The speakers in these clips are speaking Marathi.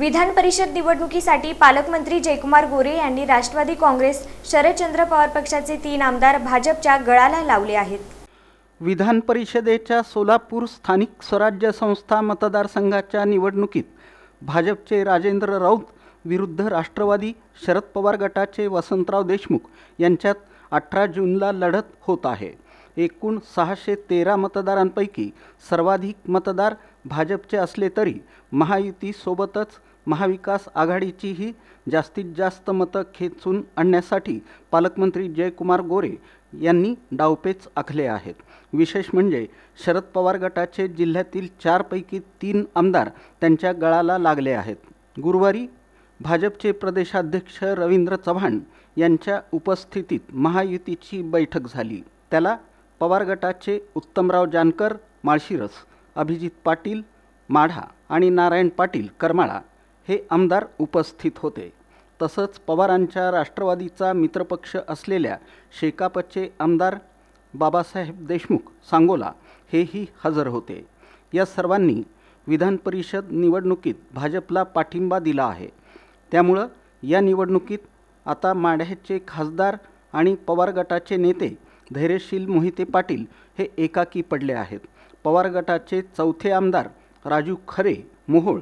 विधान परिषद निवडणुकीसाठी पालकमंत्री जयकुमार गोरे यांनी राष्ट्रवादी काँग्रेस शरदचंद्र पवार पक्षाचे 3 आमदार भाजपच्या गळाला लावले आहेत। विधान परिषदेच्या सोलापूर स्थानिक स्वराज्य संस्था मतदारसंघाच्या निवडणुकीत भाजपचे राजेंद्र राऊत विरुद्ध राष्ट्रवादी शरद पवार गटाचे वसंतराव देशमुख यांच्यात 18 जूनला लढत होत आहे। एकूण 613 मतदारांपैकी सर्वाधिक मतदार भाजपचे असले तरी महायुतीसोबतच महाविकास आघाडीचीही जास्तीत जास्त मतं खेचून आणण्यासाठी पालकमंत्री जयकुमार गोरे यांनी डावपेच आखले आहेत। विशेष म्हणजे शरद पवार गटाचे जिल्ह्यातील 4 पैकी 3 आमदार त्यांच्या गळाला लागले आहेत। गुरुवारी भाजपचे प्रदेशाध्यक्ष रवींद्र चव्हाण यांच्या उपस्थितीत महायुतीची बैठक झाली। त्याला पवार गटाचे उत्तमराव जानकर माळशिरस, अभिजित पाटील माढा आणि नारायण पाटील करमाळा हे आमदार उपस्थित होते। तसंच पवारांच्या राष्ट्रवादीचा मित्रपक्ष असलेल्या शेकापचे आमदार बाबासाहेब देशमुख सांगोला हेही हजर होते। या सर्वांनी विधान परिषद निवडणुकीत भाजपला पाठिंबा दिला आहे। त्यामुळं या निवडणुकीत आता माढ्याचे खासदार आणि पवार गटाचे नेते धैर्यशील मोहिते पाटील हे एकाकी पडले आहेत। पवार गटाचे 4थे आमदार राजू खरे मोहोळ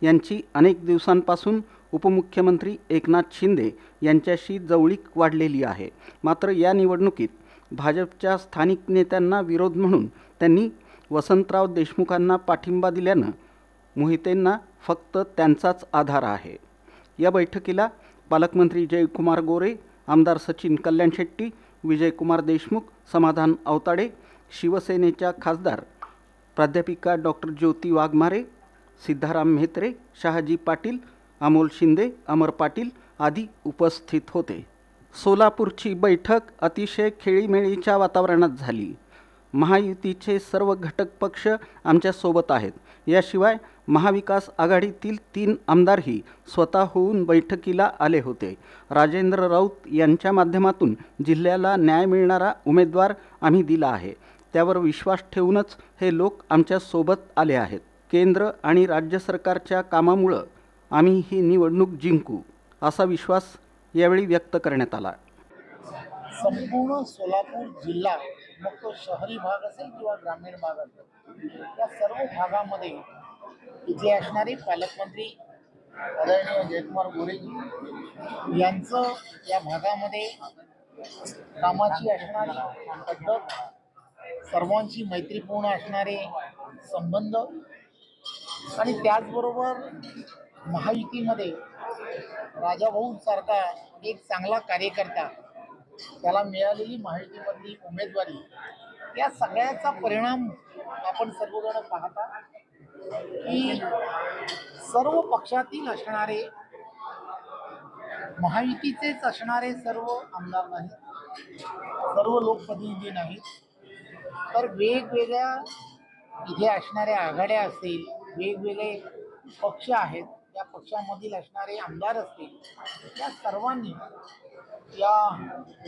यांची अनेक दिवसांपासून उपमुख्यमंत्री एकनाथ शिंदे यांच्याशी जवळीक वाढलेली आहे। मात्र या निवडणुकीत भाजपच्या स्थानिक नेत्यांना विरोध म्हणून त्यांनी वसंतराव देशमुखांना पाठिंबा दिल्यानं मोहितेंना फक्त त्यांचाच आधार आहे। या बैठकीला पालकमंत्री जयकुमार गोरे, आमदार सचिन कल्याण शेट्टी, विजयकुमार देशमुख, समाधान अवताडे, शिवसेनेच्या खासदार प्राध्यापिका डॉक्टर ज्योती वाघमारे, सिद्धाराम म्हेत्रे, शहाजी पाटील, अमोल शिंदे, अमर पाटील आदी उपस्थित होते। सोलापूरची बैठक अतिशय खेळीमेळीच्या वातावरणात झाली। महायुतीचे सर्व घटक पक्ष आमच्या सोबत आहेत। याशिवाय महाविकास आघाडीतील 3 आमदारही स्वतः होऊन बैठकीला आले होते। राजेंद्र राऊत यांच्या माध्यमातून जिल्ह्याला न्याय मिळणारा उमेदवार आम्ही दिला आहे। त्यावर विश्वास ठेवूनच हे लोक आमच्या सोबत आले आहेत। केंद्र आणि राज्य सरकारच्या कामामुळे आम्ही ही निवडणूक जिंकू असा विश्वास यावेळी व्यक्त करण्यात आला। संपूर्ण सोलापूर जिल्हा, मग तो शहरी भाग असेल किंवा ग्रामीण भाग असेल, या सर्व भागामध्ये इथे असणारे पालकमंत्री आदरणीय जयकुमार गोरे यांचं या भागामध्ये कामाची असणारी पद्धत, सर्वांची मैत्रीपूर्ण असणारे संबंध आणि त्याचबरोबर महायुतीमध्ये राजाभाऊंसारखा एक चांगला कार्यकर्ता, त्याला मिळालेली महायुतीमधली उमेदवारी, या सगळ्याचा परिणाम आपण सर्वजण पाहता की सर्व पक्षातील असणारे, महायुतीचेच असणारे सर्व आमदार नाहीत, सर्व लोकप्रतिनिधी नाहीत, तर वेगवेगळ्या इथे असणाऱ्या आघाड्या असतील, वेगवेगळे पक्ष आहेत, या पक्षामधील असणारे आमदार असतील, या सर्वांनी या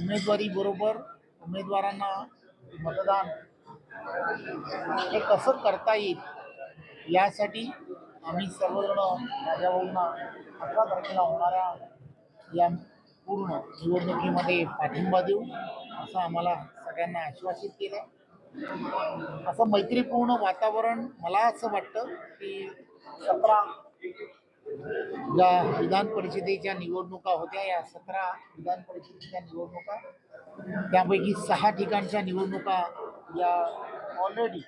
उमेदवारीबरोबर उमेदवारांना मतदान हे कसं करता येईल यासाठी आम्ही सर्वजण राजाभाऊंना 18 तारखेला होणाऱ्या या पूर्ण निवडणुकीमध्ये पाठिंबा देऊ असं आम्हाला सगळ्यांना आश्वासित केलं। असं मैत्रीपूर्ण वातावरण, मला असं वाटतं की 17 ज्या विधान परिषदेच्या निवडणुका होत्या, या 17 विधान परिषदेच्या निवडणुका, त्यापैकी 6 ठिकाणच्या निवडणुका या ऑलरेडी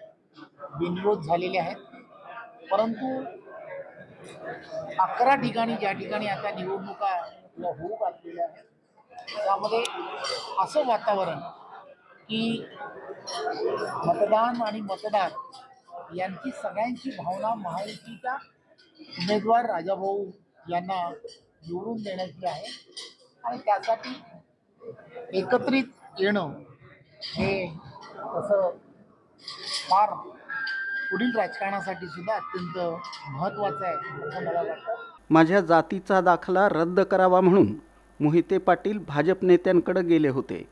बिनविरोध झालेल्या आहेत। परंतु 11 ठिकाणी ज्या ठिकाणी आता निवडणुका या होऊ घातलेल्या आहेत, त्यामध्ये असं वातावरण की मतदान आणि मतदार यांची सगळ्यांची भावना महायुतीच्या उमेदवार राजाभाऊ यांना निवडून देण्याची आहे आणि त्यासाठी एकत्रित येणं हे तसं फार पुढील राजकारणासाठी सुद्धा अत्यंत महत्त्वाचं आहे असं मला वाटतं। माझ्या जातीचा दाखला रद्द करावा म्हणून मोहिते पाटील भाजप नेत्यांकडे गेले होते।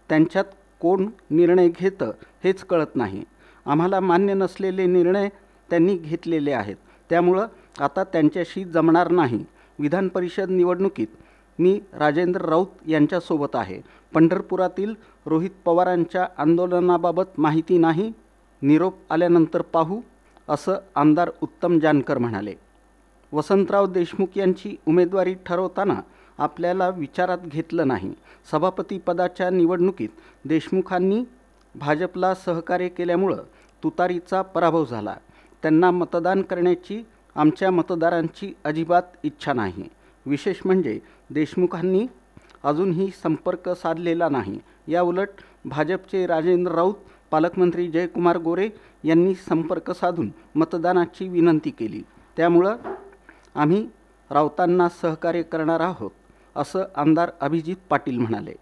त्यांच्यात कोण निर्णय घेतं हेच कळत नाही। आम्हाला मान्य नसलेले निर्णय त्यांनी घेतलेले आहेत। त्यामुळं आता त्यांच्याशी जमणार नाही. विधान परिषद निवडणुकीत मी राजेंद्र राऊत यांच्यासोबत आहे. पंढरपुरातील रोहित पवारांच्या आंदोलनाबाबत माहिती नाही. निरोप आल्यानंतर पाहू, असं आमदार उत्तम जानकर म्हणाले. वसंतराव देशमुख यांची उमेदवारी ठरवताना आपल्याला विचारात घेतलं नाही. सभापतीपदाच्या निवडणुकीत देशमुखांनी भाजपला सहकार्य केल्यामुळं तुतारीचा पराभव झाला. त्यांना मतदान करण्याची आमच्या मतदारांची अजिबात इच्छा नाही. विशेष म्हणजे देशमुखांनी अजूनही संपर्क साधलेला नाही. याउलट भाजपचे राजेंद्र राऊत, पालकमंत्री जयकुमार गोरे यांनी संपर्क साधून मतदानाची विनंती केली. त्यामुळं आम्ही राऊतांना सहकार्य करणार आहोत, असं आमदार अभिजित पाटील म्हणाले.